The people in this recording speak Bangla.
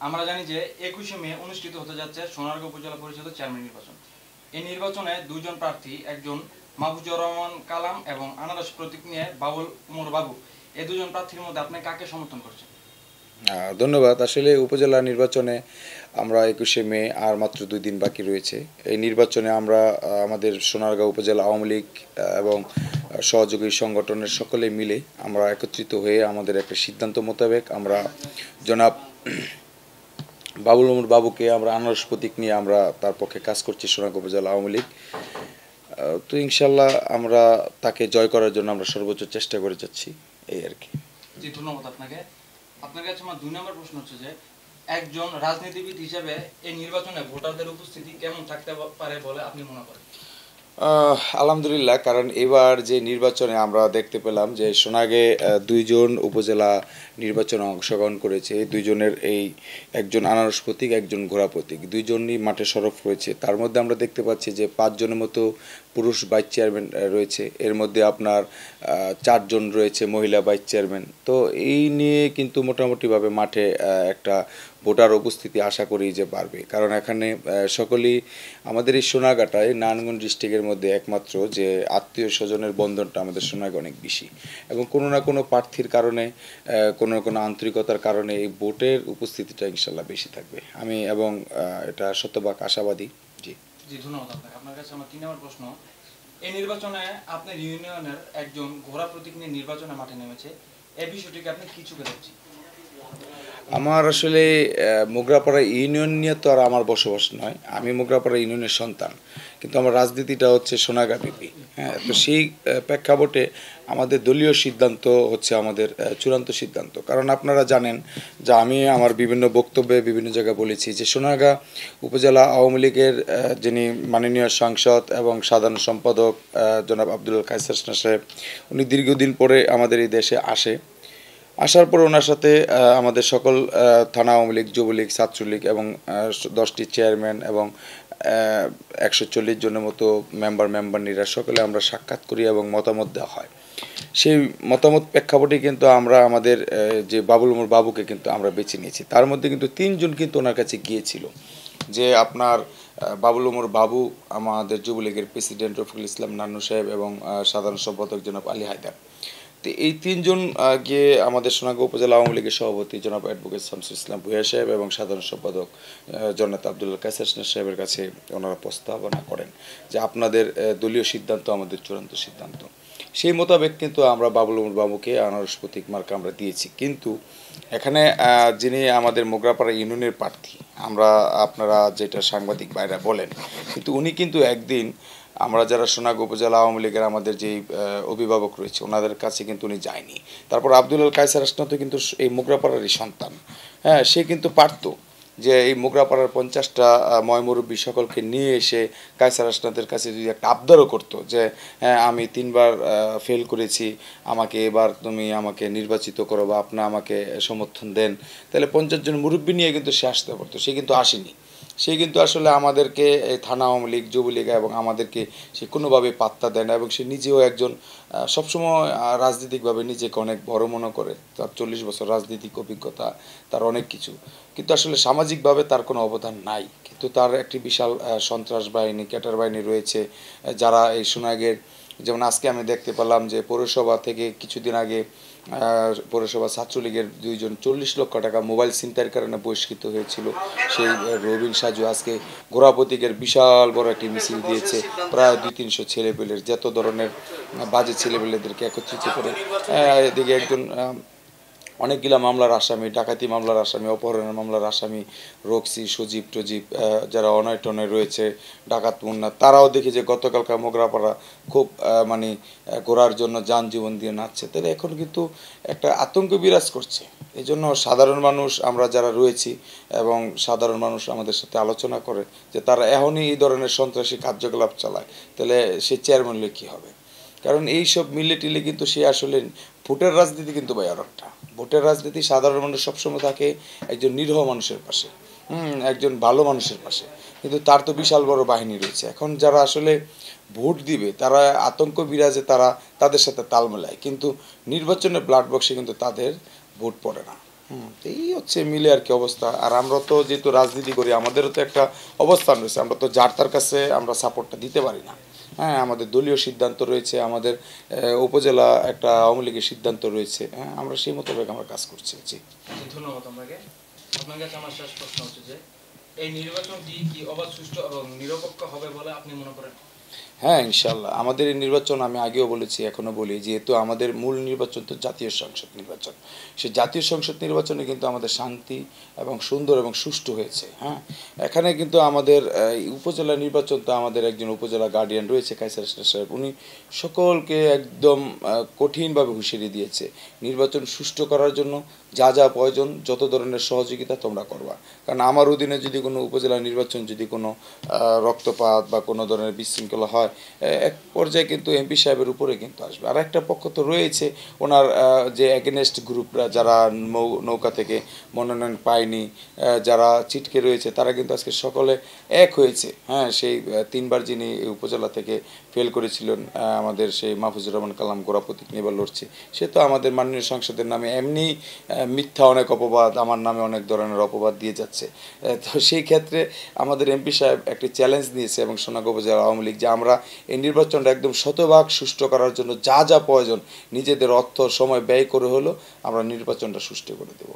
আমরা জানি যে 21শে মে অনুষ্ঠিত হতে যাচ্ছে সোনারগাঁও উপজেলা পরিষদের চেয়ারম্যান নির্বাচন। এই নির্বাচনে দুইজন প্রার্থী, একজন মাহফুজুর রহমান কালাম এবং আনারস প্রতীক নিয়ে বাবুল উমর বাবু, এই দুজন প্রার্থীর মধ্যে আপনি কাকে সমর্থন করছেন? ধন্যবাদ। আসলে উপজেলা নির্বাচনে আমরা 21শে মে আর মাত্র 2 দিন বাকি রয়েছে। এই নির্বাচনে আমরা আমাদের সোনারগাঁও উপজেলা আওয়ামী লীগ এবং সহযোগী সংগঠনের সকলে মিলে আমরা একত্রিত হয়ে আমাদের একটা সিদ্ধান্ত মোতাবেক আমরা জনাব বাবুল উমর বাবুকে আমরা আনারস প্রতীক নিয়ে আমরা তার পক্ষে কাজ করছি সোনারগাঁও উপজেলা আওয়ামী লীগ। তো ইনশাল্লাহ আমরা তাকে জয় করার জন্য আমরা সর্বোচ্চ চেষ্টা করে যাচ্ছি, এই আর কি। জি, ধন্যবাদ আপনাকে। আপনার কাছে আমার 2 নম্বর প্রশ্ন হচ্ছে যে একজন রাজনীতিবিদ হিসেবে এই নির্বাচনে ভোটারদের উপস্থিতি কেমন থাকতে পারে বলে আপনি মনে করেন? আলহামদুলিল্লাহ, কারণ এবার যে নির্বাচনে আমরা দেখতে পেলাম যে সোনাগে 2জন উপজেলা নির্বাচনে অংশগ্রহণ করেছে। দুইজনের একজন আনারস প্রতীক, একজন ঘোড়া প্রতীক, দুইজনই মাঠে সরব রয়েছে। তার মধ্যে আমরা দেখতে পাচ্ছি যে 5জনের মতো পুরুষ ভাইস চেয়ারম্যান রয়েছে, এর মধ্যে আপনার 4জন রয়েছে মহিলা ভাইস চেয়ারম্যান। তো এই নিয়ে কিন্তু মোটামুটিভাবে মাঠে একটা ভোটার উপস্থিতি আশা করি যে বাড়বে, কারণ এখানে সকলেই আমাদের এই সোনাগাটায় নারায়ণগঞ্জ ডিস্ট্রিক্টের মধ্যে একমাত্র যে আত্মীয় স্বজনের বন্ধনটা আমাদের সোনাগাঁ অনেক বেশি, এবং কোনো না কোনো প্রার্থীর কারণে কোনো না কোনো আন্তরিকতার কারণে এই ভোটের উপস্থিতিটা ইনশাল্লাহ বেশি থাকবে আমি, এবং এটা শতভাগ আশাবাদী। জি জি, ধন্যবাদ আপনাকে। আপনার কাছে আমার 3 নম্বর প্রশ্ন, এই নির্বাচনে আপনার ইউনিয়নের একজন ঘোড়া প্রতীক নিয়ে নির্বাচনে মাঠে নেমেছে, এই বিষয়টিকে আপনি কি চোখে দেখছেন? আমার আসলে মোগরাপাড়া ইউনিয়ন নিয়ে তো আর আমার বসবাস নয়, আমি মোগরাপাড়া ইউনিয়নের সন্তান, কিন্তু আমার রাজনীতিটা হচ্ছে সোনাগাঁ বিপি। হ্যাঁ, তো সেই প্রেক্ষাপটে আমাদের দলীয় সিদ্ধান্ত হচ্ছে আমাদের চূড়ান্ত সিদ্ধান্ত। কারণ আপনারা জানেন যে আমি আমার বিভিন্ন বক্তব্যে বিভিন্ন জায়গায় বলেছি যে সোনাগাঁ উপজেলা আওয়ামী লীগের যিনি মাননীয় সাংসদ এবং সাধারণ সম্পাদক জনাব আব্দুল কায়সার সাহেব, উনি দীর্ঘদিন পরে আমাদের এই দেশে আসার পর ওনার সাথে আমাদের সকল থানা আওয়ামী লীগ, যুবলীগ, ছাত্রলীগ এবং 10টি চেয়ারম্যান এবং 140 জনের মতো মেম্বাররা সকলে আমরা সাক্ষাৎ করি এবং মতামত দেওয়া হয়। সেই মতামত প্রেক্ষাপটে কিন্তু আমরা আমাদের যে বাবুল উমর বাবুকে কিন্তু আমরা বেছে নিয়েছি। তার মধ্যে কিন্তু 3জন কিন্তু ওনার কাছে গিয়েছিল, যে আপনার বাবুল উমর বাবু, আমাদের যুবলীগের প্রেসিডেন্ট রফিকুল ইসলাম নান্নু সাহেব এবং সাধারণ সম্পাদক জনাব আলী হায়দার। তো এই 3জন গিয়ে আমাদের সোনাগাঁও উপজেলা আওয়ামী লীগের সভাপতি জনাব অ্যাডভোকেট শামসুল ইসলাম ভূঁইয়া সাহেব এবং সাধারণ সম্পাদক জনাব আব্দুল কায়সার সাহেবের কাছে ওনারা প্রস্তাবনা করেন যে আপনাদের দলীয় সিদ্ধান্ত আমাদের চূড়ান্ত সিদ্ধান্ত। সেই মোতাবেক কিন্তু আমরা বাবুল উমর বাবুকে আনারস প্রতীক মার্কা আমরা দিয়েছি। কিন্তু এখানে যিনি আমাদের মোগরাপাড়া ইউনিয়নের প্রার্থী, আপনারা যেটা সাংবাদিক ভাইরা বলেন, কিন্তু উনি কিন্তু একদিন আমরা যারা সোনাগাঁও উপজেলা আওয়ামী লীগের আমাদের যেই অভিভাবক রয়েছে ওনাদের কাছে কিন্তু উনি যায়নি। তারপর আব্দুল কায়সার আসনাত কিন্তু এই মোগরাপাড়ারই সন্তান। হ্যাঁ, সে কিন্তু পারত যে এই মোগরাপাড়ার 50টা ময়মুরব্বী সকলকে নিয়ে এসে কায়সার আসনাতের কাছে যদি একটা আবদারও করতো যে হ্যাঁ, আমি 3বার ফেল করেছি, আমাকে এবার তুমি আমাকে নির্বাচিত করো বা আপনি আমাকে সমর্থন দেন, তাহলে 50 জন মুরব্বী নিয়ে কিন্তু সে আসতে পারতো। সে কিন্তু আসেনি। সে কিন্তু আসলে আমাদেরকে থানা আওয়ামী লীগ, যুবলীগ এবং আমাদেরকে সে কোনোভাবে পাত্তা দেয় না, এবং সে নিজেও একজন সবসময় রাজনৈতিকভাবে নিজেকে অনেক বড় মনে করে। তার 40 বছর রাজনৈতিক অভিজ্ঞতা, তার অনেক কিছু, কিন্তু আসলে সামাজিকভাবে তার কোনো অবদান নাই। কিন্তু তার একটি বিশাল সন্ত্রাস বাহিনী, ক্যাডার বাহিনী রয়েছে, যারা এই সোনাগের, যেমন আজকে আমি দেখতে পেলাম যে পৌরসভা থেকে কিছুদিন আগে পৌরসভা ছাত্রলীগের 2জন 40 লক্ষ টাকা মোবাইল ছিনতাইয়ের কারণে বহিষ্কৃত হয়েছিল। সেই রবিন সাজু আজকে ঘোড়া প্রতীকের বিশাল বড় একটি মিছিল দিয়েছে, প্রায় 200-300 ছেলেপেলের, যত ধরনের বাজে ছেলেপেলেদেরকে একত্রিত করে। এদিকে একজন অনেকগুলা মামলার আসামি, ডাকাতি মামলার আসামি, অপহরণের মামলার আসামি রক্সি, সজীব টজীব, যারা অনয় টনয় রয়েছে, ডাকাত মুন্না, তারাও দেখি যে গতকালকার মোগরাপাড়া খুব মানে ঘোরার জন্য যান জীবন দিয়ে নাচছে। তাহলে এখন কিন্তু একটা আতঙ্ক বিরাজ করছে। এই জন্য সাধারণ মানুষ আমরা যারা রয়েছি এবং সাধারণ মানুষ আমাদের সাথে আলোচনা করে যে তারা এখনই এই ধরনের সন্ত্রাসী কার্যকলাপ চালায়, তাহলে সে চেয়ারম্যান হলে কী হবে? কারণ এই সব মিলে টিলে কিন্তু সে আসলে ভোটের রাজনীতি কিন্তু ভাই আর একটা ভোটের রাজনীতি, সাধারণ মানুষ সবসময় থাকে একজন নিরীহ মানুষের পাশে, একজন ভালো মানুষের পাশে, কিন্তু তার তো বিশাল বড় বাহিনী রয়েছে। এখন যারা আসলে ভোট দিবে তারা আতঙ্ক বিরাজে তাদের সাথে তাল মেলায়, কিন্তু নির্বাচনের ব্লাড বক্সে কিন্তু তাদের ভোট পড়ে না। এই হচ্ছে মিলে আর কি অবস্থা। আর আমরা তো যেহেতু রাজনীতি করি, আমাদেরও তো একটা অবস্থান রয়েছে, আমরা তো যার তার কাছে আমরা সাপোর্টটা দিতে পারি না। হ্যাঁ, আমাদের দলীয় সিদ্ধান্ত রয়েছে, আমাদের উপজেলা একটা আওয়ামী লীগের সিদ্ধান্ত রয়েছে। হ্যাঁ, আমরা সেই মোতাবেক আমরা কাজ করছি। জি, ধন্যবাদ আপনাকে। আপনার কাছে আমার শেষ প্রশ্ন হচ্ছে যে এই নির্বাচনটি কি অবাধ, সুষ্ঠু এবং নিরপেক্ষ হবে বলে আপনি মনে করেন? হ্যাঁ, ইনশাল্লাহ। আমাদের এই নির্বাচন আমি আগেও বলেছি, এখনও বলি, যেহেতু আমাদের মূল নির্বাচন তো জাতীয় সংসদ নির্বাচন, সেই জাতীয় সংসদ নির্বাচনে কিন্তু আমাদের শান্তি এবং সুন্দর এবং সুষ্ঠু হয়েছে। হ্যাঁ, এখানে কিন্তু আমাদের এই উপজেলা নির্বাচন তো আমাদের একজন উপজেলা গার্ডিয়ান রয়েছে কায়সার সাহেব, উনি সকলকে একদম কঠিনভাবে হুঁশিয়ারি দিয়েছে নির্বাচন সুষ্ঠু করার জন্য যা যা প্রয়োজন যত ধরনের সহযোগিতা তোমরা করবা। কারণ আমার অধীনে যদি কোনো উপজেলা নির্বাচন যদি কোনো রক্তপাত বা কোনো ধরনের বিশৃঙ্খলা হয়, এক পর্যায়ে কিন্তু এমপি সাহেবের উপরে কিন্তু আসবে। আর একটা পক্ষ তো রয়েছে ওনার যে এগেনেস্ট গ্রুপরা, যারা নৌকা থেকে মনোনয়ন পায়নি, যারা ছিটকে রয়েছে, তারা কিন্তু আজকে সকলে এক হয়েছে। হ্যাঁ, সেই 3বার যিনি উপজেলা থেকে ফেল করেছিলেন, আমাদের সেই মাহফুজুর রহমান কালাম গোড়া প্রতীক নিয়ে লড়ছে, সে তো আমাদের মাননীয় সংসদের নামে এমনি মিথ্যা অনেক অপবাদ, আমার নামে অনেক ধরনের অপবাদ দিয়ে যাচ্ছে। তো সেই ক্ষেত্রে আমাদের এমপি সাহেব একটি চ্যালেঞ্জ নিয়েছে এবং সোনাগাঁও উপজেলা আওয়ামী লীগ, যে আমরা এই নির্বাচনটা একদম শতভাগ সুষ্ঠু করার জন্য যা যা প্রয়োজন নিজেদের অর্থ সময় ব্যয় করে হলো আমরা নির্বাচনটা সুষ্ঠু করে দেবো।